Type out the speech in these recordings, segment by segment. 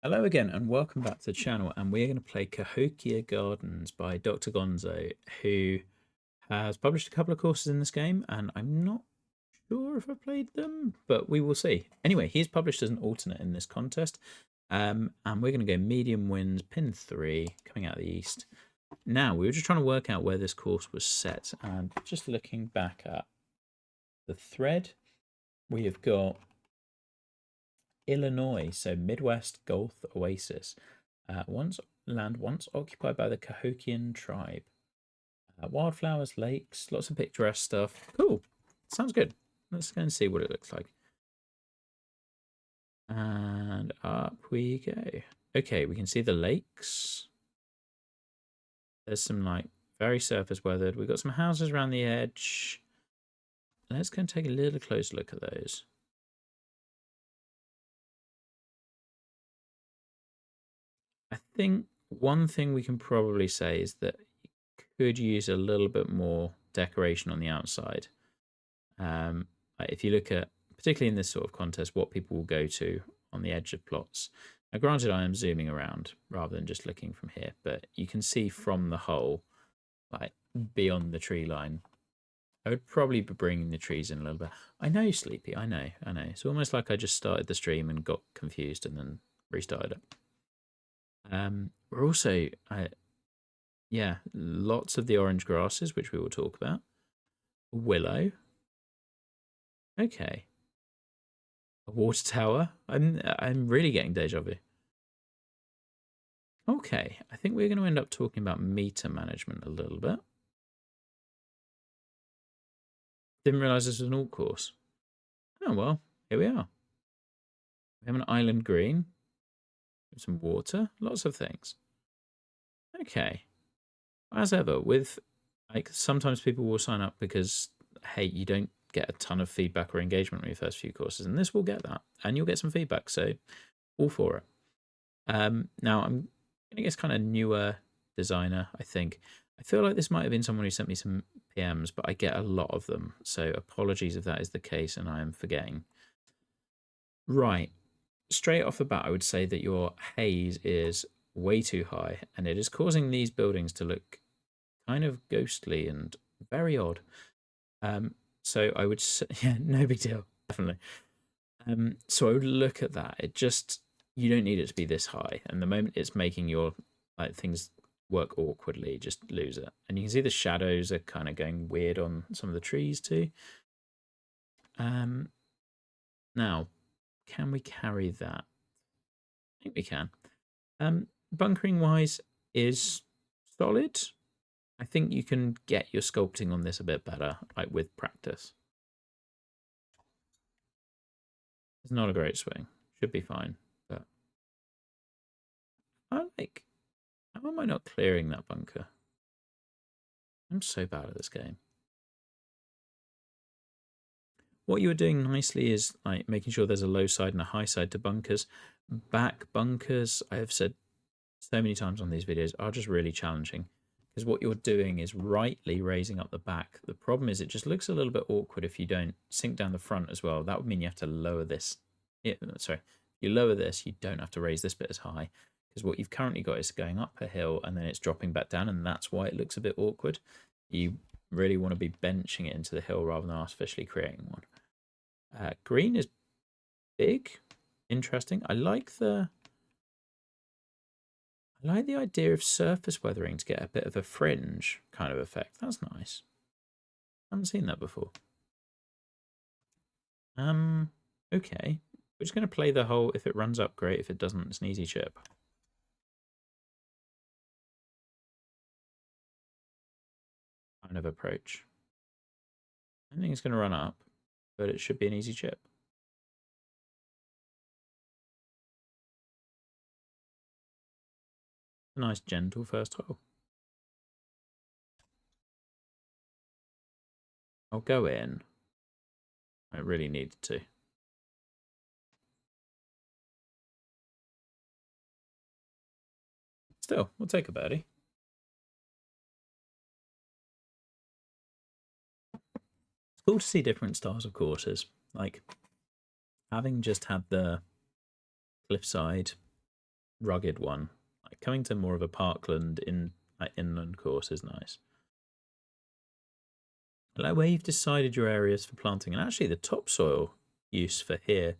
Hello again and welcome back to the channel, and we're going to play Cahokia Gardens by drgonzo, who has published a couple of courses in this game, and I'm not sure if I played them, but we will see. Anyway, he's published as an alternate in this contest, and we're going to go medium winds, pin 3, coming out of the east. Now, we were just trying to work out where this course was set, and just looking back at the thread, we have got Illinois, so Midwest Gulf Oasis. Once occupied by the Cahokian tribe. Wildflowers, lakes, lots of picturesque stuff. Cool. Sounds good. Let's go and see what it looks like. And up we go. Okay, we can see the lakes. There's some like very surface weathered. We've got some houses around the edge. Let's go and take a little closer look at those. I think one thing we can probably say is that you could use a little bit more decoration on the outside. If you look at, particularly in this sort of contest, what people will go to on the edge of plots. Now, granted, I am zooming around rather than just looking from here, but you can see from the hole, like beyond the tree line. I would probably be bringing the trees in a little bit. I know, Sleepy. I know. It's almost like I just started the stream and got confused and then restarted it. We're also, yeah, lots of the orange grasses, which we will talk about. Willow. Okay. A water tower. I'm really getting deja vu. Okay, I think we're going to end up talking about meter management a little bit. Didn't realise this was an alt course. Oh well, here we are. We have an island green, some water, lots of things. Okay. As ever, with like sometimes people will sign up because hey, you don't get a ton of feedback or engagement on your first few courses, and this will get that, and you'll get some feedback. So all for it. Now I'm I guess kind of newer designer, I think. I feel like this might have been someone who sent me some PMs, but I get a lot of them. So apologies if that is the case and I am forgetting. Right. Straight off the bat, I would say that your haze is way too high and it is causing these buildings to look kind of ghostly and very odd. So I would say, yeah, no big deal, definitely. So I would look at that. It just, you don't need it to be this high. And the moment it's making your like things work awkwardly, just lose it. And you can see the shadows are kind of going weird on some of the trees too. Now, can we carry that? I think we can. Bunkering wise is solid. I think you can get your sculpting on this a bit better, like with practice. It's not a great swing. Should be fine. But I like, how am I not clearing that bunker? I'm so bad at this game. What you are doing nicely is like making sure there's a low side and a high side to bunkers. Back bunkers, I have said so many times on these videos, are just really challenging because what you're doing is rightly raising up the back. The problem is it just looks a little bit awkward if you don't sink down the front as well. That would mean you have to lower this. Sorry, you lower this, you don't have to raise this bit as high because what you've currently got is going up a hill and then it's dropping back down, and that's why it looks a bit awkward. You really want to be benching it into the hill rather than artificially creating one. Green is big, interesting. I like the idea of surface weathering to get a bit of a fringe kind of effect. That's nice. I haven't seen that before. Okay. We're just going to play the whole, if it runs up, great. If it doesn't, it's an easy chip. Kind of approach. I think it's going to run up, but it should be an easy chip. A nice, gentle first hole. I'll go in. I really needed to. Still, we'll take a birdie. It's cool to see different styles of courses. Like, having just had the cliffside rugged one. Like coming to more of a parkland inland course is nice. I like where you've decided your areas for planting, and actually the topsoil use for here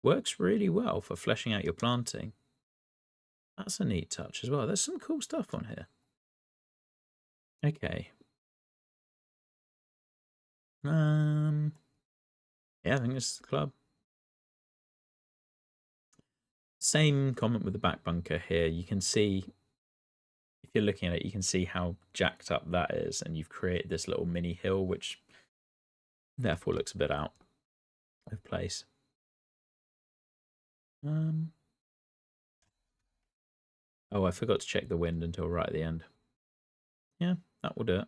works really well for fleshing out your planting. That's a neat touch as well. There's some cool stuff on here. Okay. Yeah, I think this is the club. Same comment with the back bunker here. You can see, if you're looking at it, you can see how jacked up that is, and you've created this little mini hill, which therefore looks a bit out of place. Oh, I forgot to check the wind until right at the end. Yeah, that will do it.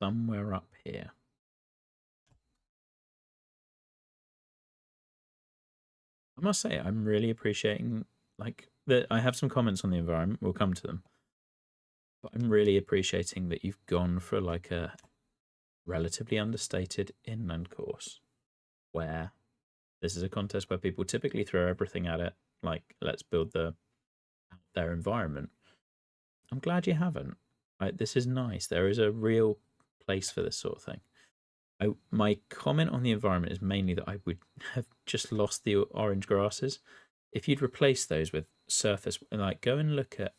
Somewhere up here. I must say, I'm really appreciating, like, that I have some comments on the environment. We'll come to them. But I'm really appreciating that you've gone for, like, a relatively understated inland course where this is a contest where people typically throw everything at it, like, let's build their environment. I'm glad you haven't. Like, this is nice. There is a real place for this sort of thing. My comment on the environment is mainly that I would have just lost the orange grasses. If you'd replace those with surface, like go and look at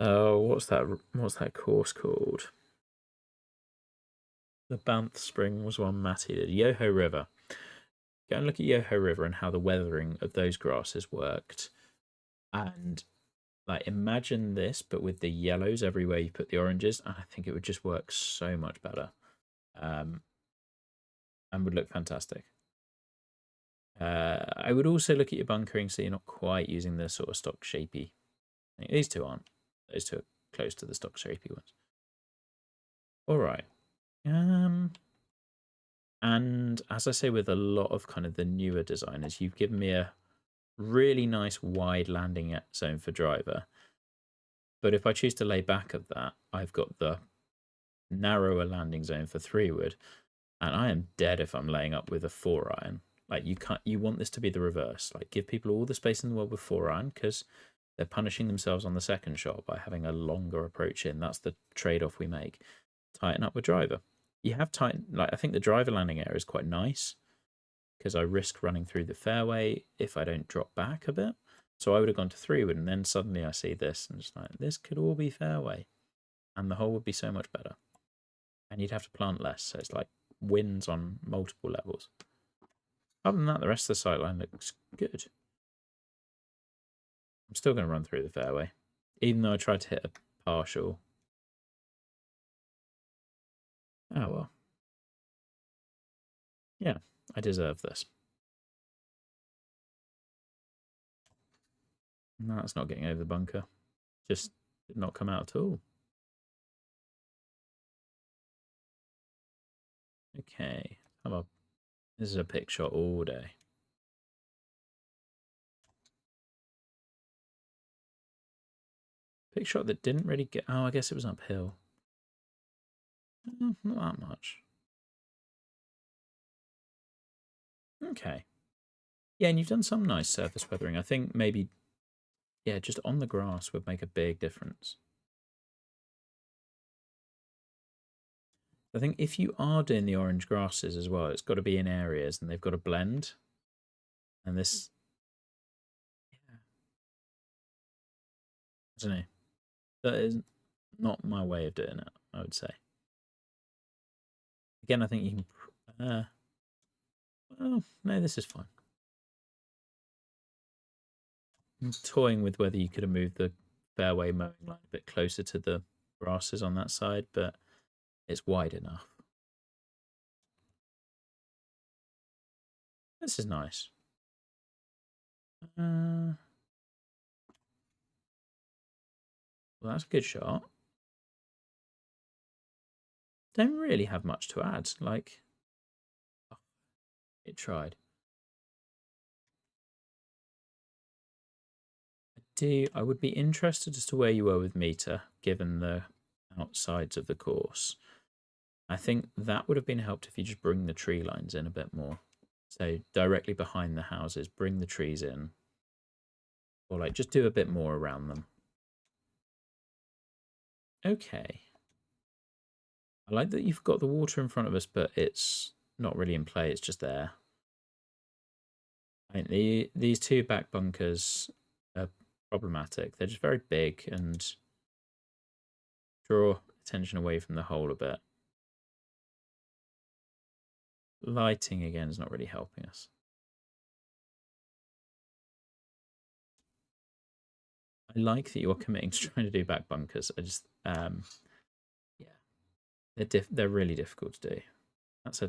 oh, what's that course called? The Banff Spring was one Matty did. Yoho River. Go and look at Yoho River and how the weathering of those grasses worked. And like imagine this, but with the yellows everywhere you put the oranges, and I think it would just work so much better. And would look fantastic. I would also look at your bunkering so you're not quite using the sort of stock shapey. These two aren't. Those two are close to the stock shapey ones. All right. And as I say with a lot of kind of the newer designers, you've given me a really nice wide landing zone for driver. But if I choose to lay back of that, I've got the narrower landing zone for 3-wood, and I am dead if I'm laying up with a 4-iron. Like you want this to be the reverse. Like give people all the space in the world with 4-iron because they're punishing themselves on the second shot by having a longer approach in. That's the trade-off we make. Tighten up with driver. You have like I think the driver landing area is quite nice because I risk running through the fairway if I don't drop back a bit. So I would have gone to 3-wood, and then suddenly I see this and just like this could all be fairway, and the hole would be so much better. And you'd have to plant less, so it's like wins on multiple levels. Other than that, the rest of the sightline looks good. I'm still going to run through the fairway, even though I tried to hit a partial. Oh well. Yeah, I deserve this. No, it's not getting over the bunker. Just did not come out at all. Okay, how about this is a pick shot all day. Pick shot that didn't really get. Oh, I guess it was uphill. Not that much. Okay. Yeah, and you've done some nice surface weathering. I think maybe, yeah, just on the grass would make a big difference. I think if you are doing the orange grasses as well, it's got to be in areas and they've got to blend. And this, yeah, I don't know. That is not my way of doing it, I would say. Again, I think you can. Oh, no, this is fine. I'm toying with whether you could have moved the fairway mowing line a bit closer to the grasses on that side, but it's wide enough. This is nice. Well, that's a good shot. Don't really have much to add. Like, oh, it tried. I would be interested as to where you were with meter, given the outsides of the course. I think that would have been helped if you just bring the tree lines in a bit more. So directly behind the houses, bring the trees in. Or like just do a bit more around them. Okay. I like that you've got the water in front of us, but it's not really in play. It's just there. I mean, these two back bunkers are problematic. They're just very big and draw attention away from the hole a bit. Lighting again is not really helping us. I like that you're committing to trying to do back bunkers. I just, yeah, they're really difficult to do. That's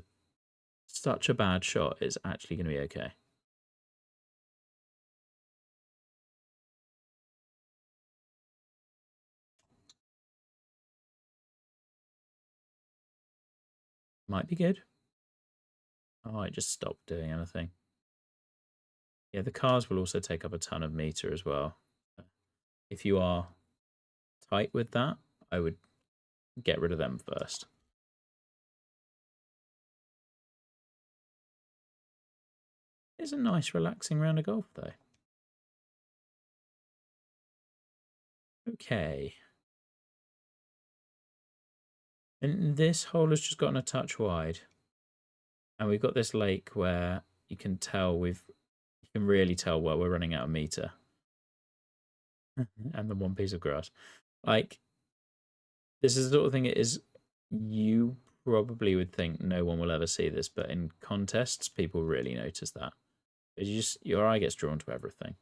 such a bad shot. It's actually going to be okay. Might be good. Oh, I just stopped doing anything. Yeah, the cars will also take up a ton of meter as well. If you are tight with that, I would get rid of them first. It's a nice relaxing round of golf though. Okay. And this hole has just gotten a touch wide. And we've got this lake where you can tell you can really tell where we're running out of meter. And the one piece of grass. Like, this is the sort of thing you probably would think no one will ever see this, but in contests, people really notice that. Your eye gets drawn to everything.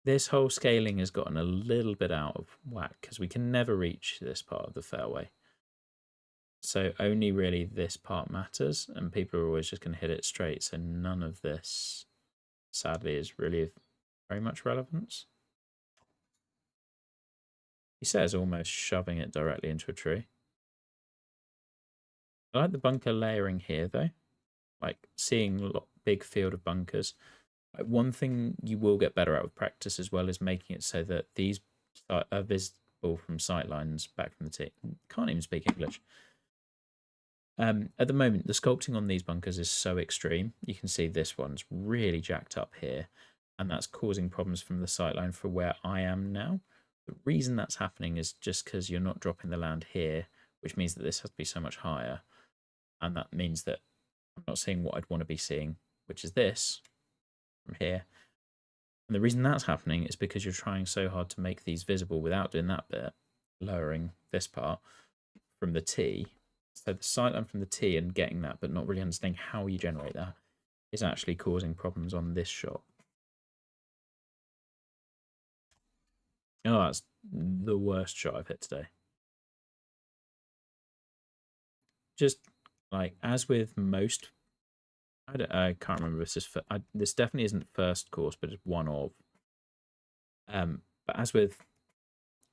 This whole scaling has gotten a little bit out of whack because we can never reach this part of the fairway. So only really this part matters, and people are always just going to hit it straight. So none of this, sadly, is really of very much relevance. He says almost shoving it directly into a tree. I like the bunker layering here, though. Like seeing a big field of bunkers. Like one thing you will get better at with practice as well is making it so that these are visible from sight lines back from the tee. Can't even speak English. At the moment, the sculpting on these bunkers is so extreme. You can see this one's really jacked up here, and that's causing problems from the sightline for where I am now. The reason that's happening is just because you're not dropping the land here, which means that this has to be so much higher, and that means that I'm not seeing what I'd want to be seeing, which is this from here. And the reason that's happening is because you're trying so hard to make these visible without doing that bit, lowering this part from the tee. So the sightline from the tee and getting that, but not really understanding how you generate that, is actually causing problems on this shot. Oh, that's the worst shot I've hit today. Just like as with most, I can't remember if this definitely isn't first course, but it's one of. But as with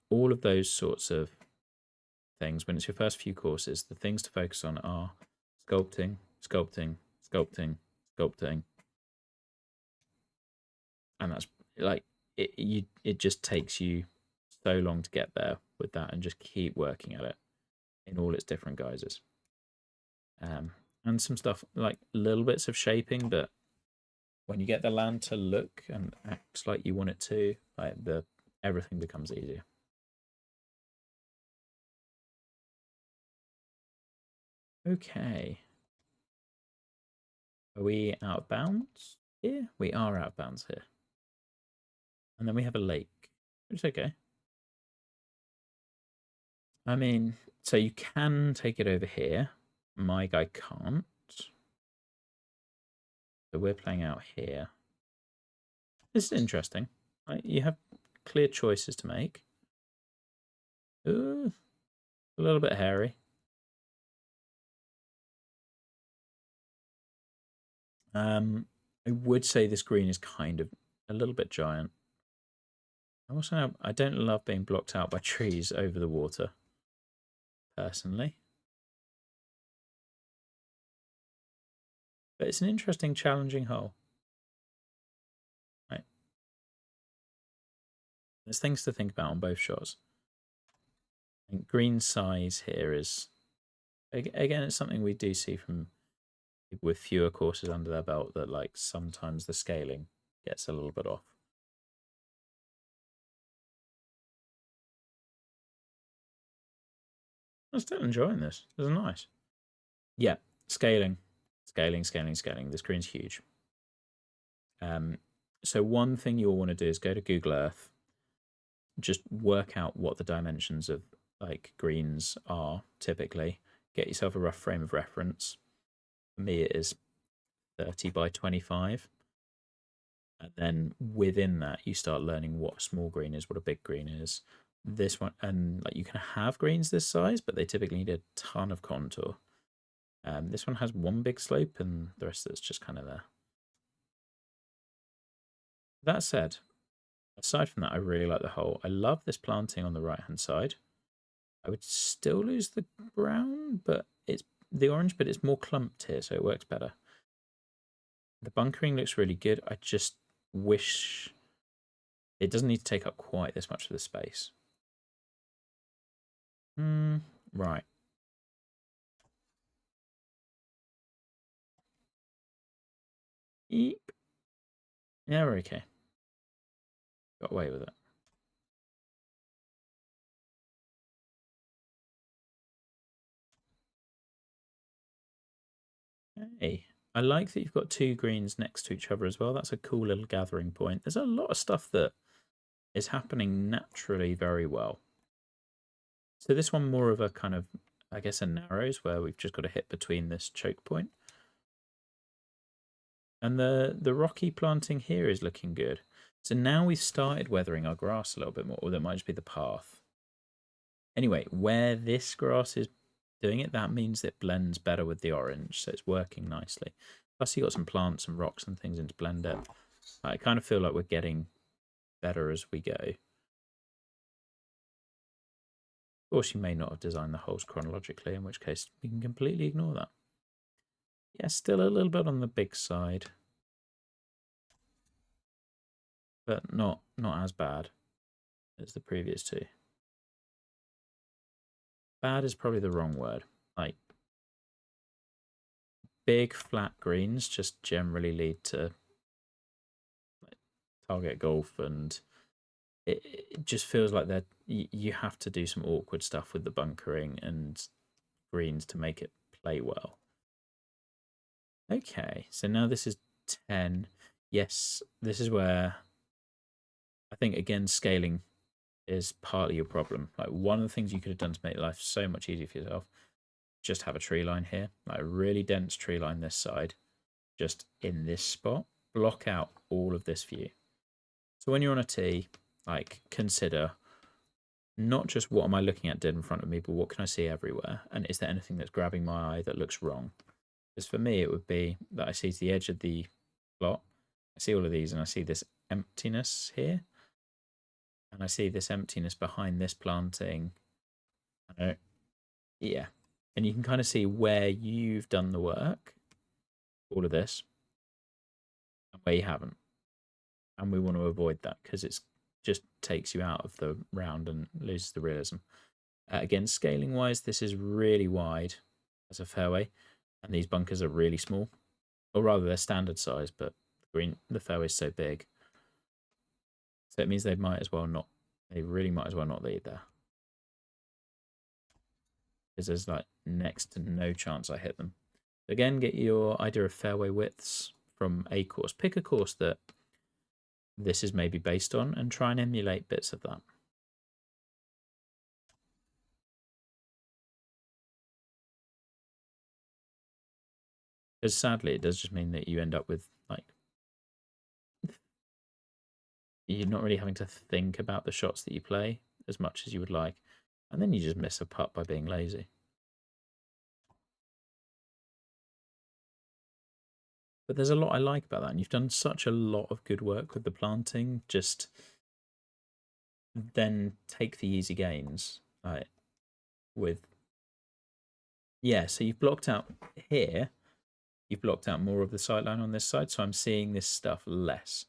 all of those sorts of things, when it's your first few courses, the things to focus on are sculpting, sculpting, sculpting, sculpting, and that's like it just takes you so long to get there with that, and just keep working at it in all its different guises. And some stuff like little bits of shaping, but when you get the land to look and act like you want it to, like everything becomes easier. Okay. Are we out of bounds here? We are out of bounds here. And then we have a lake, which is okay. I mean, so you can take it over here. My guy can't. So we're playing out here. This is interesting. Right? You have clear choices to make. Ooh, a little bit hairy. I would say this green is kind of a little bit giant. I don't love being blocked out by trees over the water, personally. But it's an interesting, challenging hole. Right. There's things to think about on both shots. And green size here is, again, it's something we do see from people with fewer courses under their belt, that like sometimes the scaling gets a little bit off. I'm still enjoying this. This is nice. Yeah, scaling, scaling. This green's huge. So one thing you'll want to do is go to Google Earth, just work out what the dimensions of like greens are typically. Get yourself a rough frame of reference. For me, it is 30 by 25. And then within that, you start learning what a small green is, what a big green is. This one, and like you can have greens this size, but they typically need a ton of contour. This one has one big slope, and the rest of it's just kind of there. That said, aside from that, I really like the whole. I love this planting on the right-hand side. I would still lose the brown, but it's the orange, but it's more clumped here, so it works better. The bunkering looks really good. I just wish it doesn't need to take up quite this much of the space. Right. Eep. Yeah, we're okay. Got away with it. Hey, I like that you've got two greens next to each other as well. That's a cool little gathering point. There's a lot of stuff that is happening naturally very well. So this one more of a kind of, I guess, a narrows where we've just got to hit between this choke point. And the rocky planting here is looking good. So now we've started weathering our grass a little bit more, or that might just be the path. Anyway, where this grass is doing it, that means it blends better with the orange, so it's working nicely. Plus, you got some plants and rocks and things in to blend it. I kind of feel like we're getting better as we go. Of course, you may not have designed the holes chronologically, in which case we can completely ignore that. Yeah, still a little bit on the big side, but not as bad as the previous two. Bad is probably the wrong word. Like, big flat greens just generally lead to like, target golf, and it just feels like that you have to do some awkward stuff with the bunkering and greens to make it play well. Okay, so now this is 10. Yes, this is where I think, again, scaling is partly your problem. Like, one of the things you could have done to make life so much easier for yourself, just have a tree line here, like a really dense tree line this side, just in this spot, block out all of this view. So when you're on a tee, like, consider not just what am I looking at dead in front of me, but what can I see everywhere? And is there anything that's grabbing my eye that looks wrong? Because for me, it would be that I see to the edge of the plot, I see all of these, and I see this emptiness here. And I see this emptiness behind this planting. Yeah. And you can kind of see where you've done the work, all of this, and where you haven't. And we want to avoid that because it's just takes you out of the round and loses the realism. Again, scaling wise, this is really wide as a fairway, and these bunkers are really small, or rather they're standard size, but the fairway is so big, so it means they really might as well not lead there, because there's like next to no chance I hit them. Again, get your idea of fairway widths from a course. Pick a course that this is maybe based on and try and emulate bits of that. Because sadly, it does just mean that you end up with, like, you're not really having to think about the shots that you play as much as you would like. And then you just miss a putt by being lazy. But there's a lot I like about that. And you've done such a lot of good work with the planting. Just then take the easy gains. Like, with, yeah, so you've blocked out here. You've blocked out more of the sightline on this side. So I'm seeing this stuff less.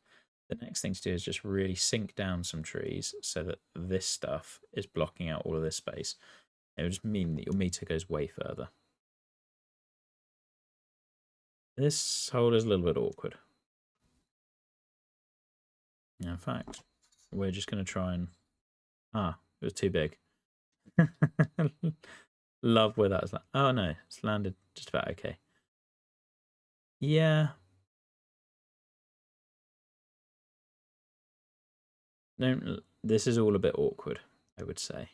The next thing to do is just really sink down some trees so that this stuff is blocking out all of this space. It would just mean that your meter goes way further. This hole is a little bit awkward. In fact, we're just going to try and... Ah, it was too big. Love where that was. Oh no, it's landed just about okay. Yeah. No, this is all a bit awkward, I would say.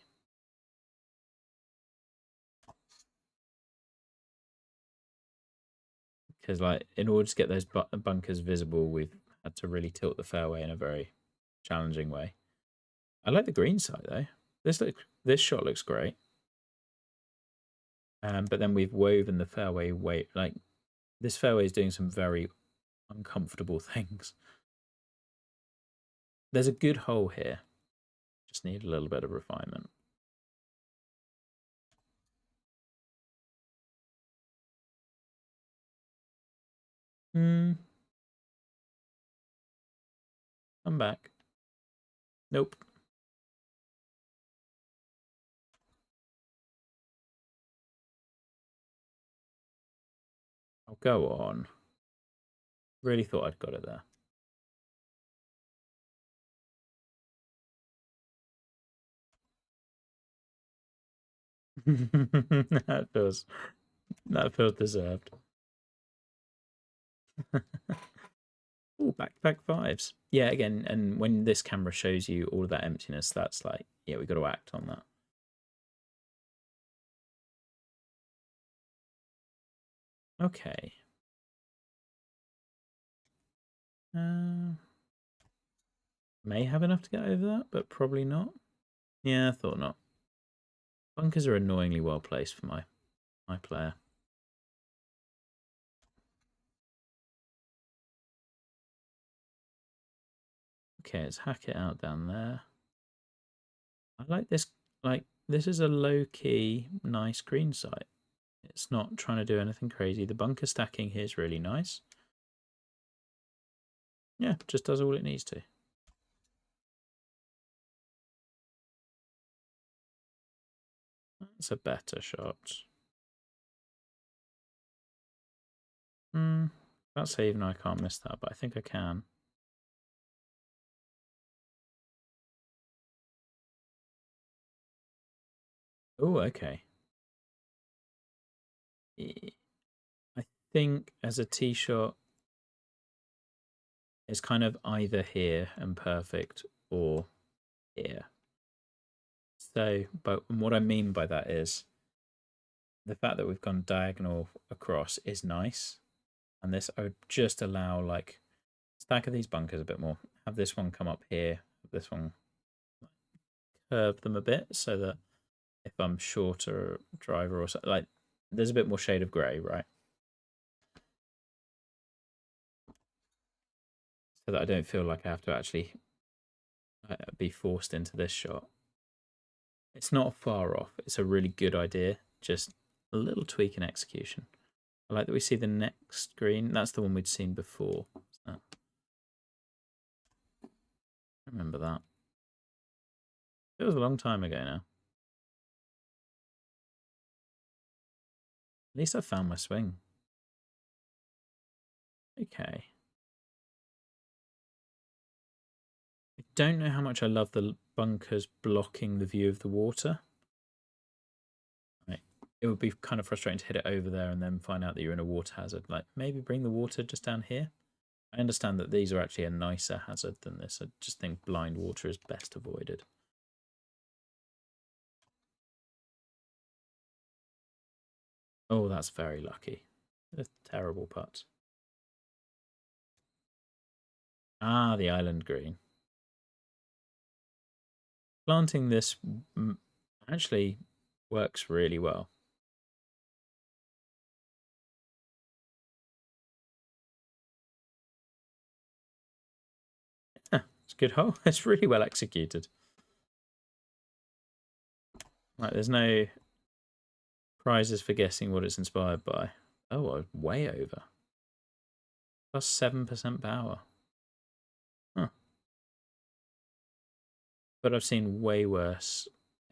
Because, like, in order to get those bunkers visible, we've had to really tilt the fairway in a very challenging way. I like the green side though. This shot looks great. But then we've woven the fairway way, like this fairway is doing some very uncomfortable things. There's a good hole here. Just need a little bit of refinement. Come back. Nope. I'll go on. Really thought I'd got it there. that feels deserved. Oh, back-to-back fives. Yeah, again, and when this camera shows you all of that emptiness, that's like, yeah, we've got to act on that. Okay. May have enough to get over that, but probably not. Yeah, I thought not. Bunkers are annoyingly well placed for my player. Okay, let's hack it out down there. I like this. Like, this is a low-key, nice green site. It's not trying to do anything crazy. The bunker stacking here is really nice. Yeah, just does all it needs to. That's a better shot. Can't say even I can't miss that, but I think I can. Oh, okay. I think as a tee shot, it's kind of either here and perfect or here. So, but what I mean by that is the fact that we've gone diagonal across is nice. And this, I would just allow like stack of these bunkers a bit more. Have this one come up here, this one curve them a bit so that if I'm shorter driver or something, like there's a bit more shade of grey, right? So that I don't feel like I have to actually be forced into this shot. It's not far off. It's a really good idea. Just a little tweak in execution. I like that we see the next green. That's the one we'd seen before. I remember that. It was a long time ago now. At least I found my swing. Okay. I don't know how much I love the bunkers blocking the view of the water. Right. It would be kind of frustrating to hit it over there and then find out that you're in a water hazard. Like, maybe bring the water just down here. I understand that these are actually a nicer hazard than this. I just think blind water is best avoided. Oh, that's very lucky. A terrible putt. Ah, the island green. Planting this actually works really well. Yeah, it's a good hole. It's really well executed. Like, there's no prizes for guessing what it's inspired by. Oh, way over. Plus 7% power. Huh. but I've seen way worse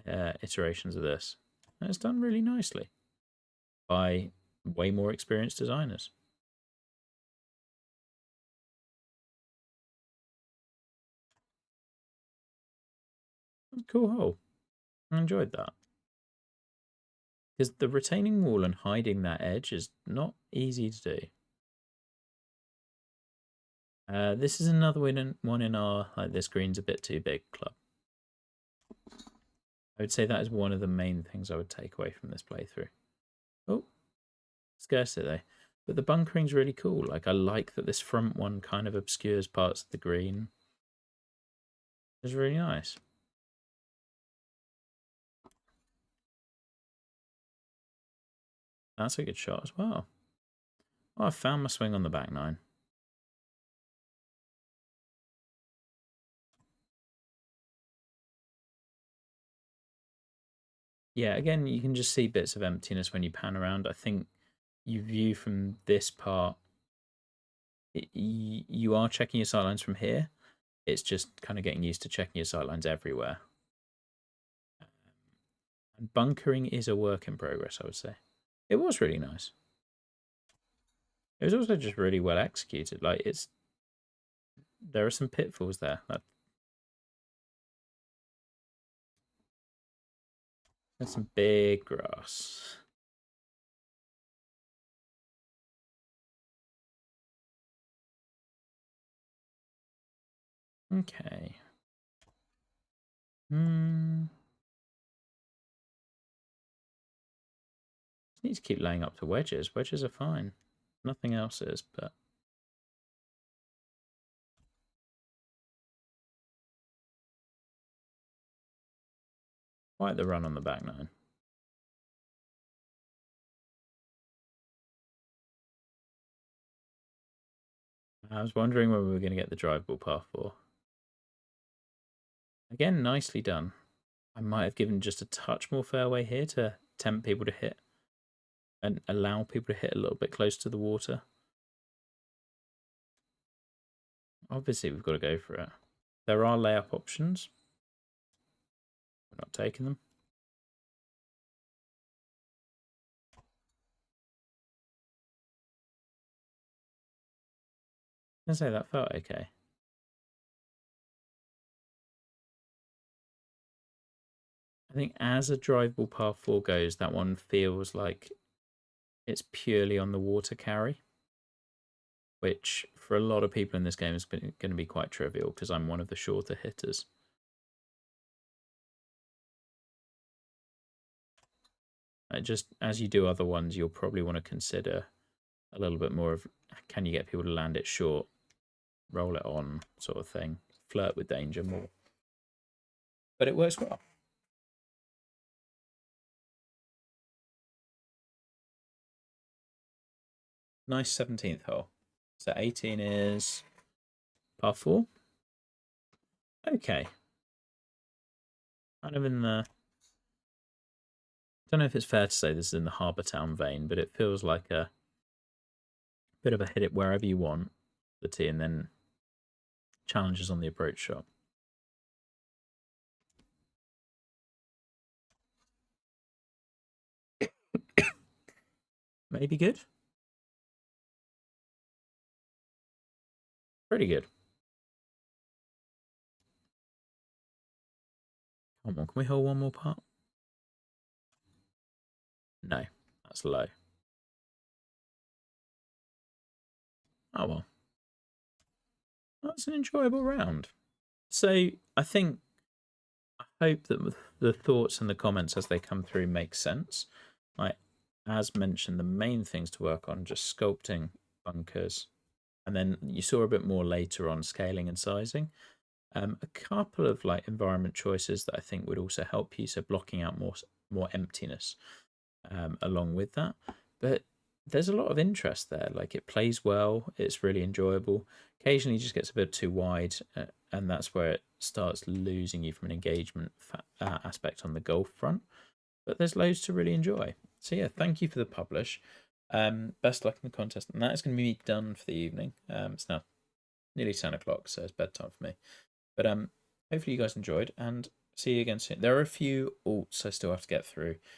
iterations of this. And it's done really nicely by way more experienced designers. Cool hole. I enjoyed that. Because the retaining wall and hiding that edge is not easy to do. This is another one in our, like, this green's a bit too big club. I would say that is one of the main things I would take away from this playthrough. Oh, scarce it though. But the bunkering's really cool. Like, I like that this front one kind of obscures parts of the green. It's really nice. That's a good shot as well. Oh, I found my swing on the back nine. Yeah, again, you can just see bits of emptiness when you pan around. I think you view from this part, you are checking your sightlines from here. It's just kind of getting used to checking your sightlines everywhere. And bunkering is a work in progress, I would say. It was really nice. It was also just really well executed. Like, there are some pitfalls there. There's some big grass. Okay. Just need to keep laying up to wedges. Wedges are fine. Nothing else is, but quite the run on the back nine. I was wondering whether we were going to get the drivable par 4. Again, nicely done. I might have given just a touch more fairway here to tempt people to hit and allow people to hit a little bit close to the water. Obviously, we've got to go for it. There are layup options. We're not taking them. I say that felt okay. I think as a drivable par 4 goes, that one feels like it's purely on the water carry, which for a lot of people in this game is going to be quite trivial because I'm one of the shorter hitters. Just as you do other ones, you'll probably want to consider a little bit more of, can you get people to land it short, roll it on sort of thing, flirt with danger more. But it works well. Nice 17th hole. So 18 is par 4. Okay. Kind of in the... I don't know if it's fair to say this is in the Harbour Town vein, but it feels like a bit of a hit it wherever you want, the tee, and then challenges on the approach shot. Maybe good. Pretty good. Come on, can we hold one more putt? No, that's low. Oh well. That's an enjoyable round. So I hope that the thoughts and the comments as they come through make sense. Like, as mentioned, the main things to work on, just sculpting bunkers. And then you saw a bit more later on scaling and sizing. A couple of like environment choices that I think would also help you. So blocking out more emptiness along with that. But there's a lot of interest there. Like, it plays well. It's really enjoyable. Occasionally it just gets a bit too wide. And that's where it starts losing you from an engagement aspect on the golf front. But there's loads to really enjoy. So yeah, thank you for the publish. Best luck in the contest. And that is going to be done for the evening. It's now nearly 10 o'clock, so it's bedtime for me. But hopefully you guys enjoyed, and see you again soon. There are a few alts I still have to get through.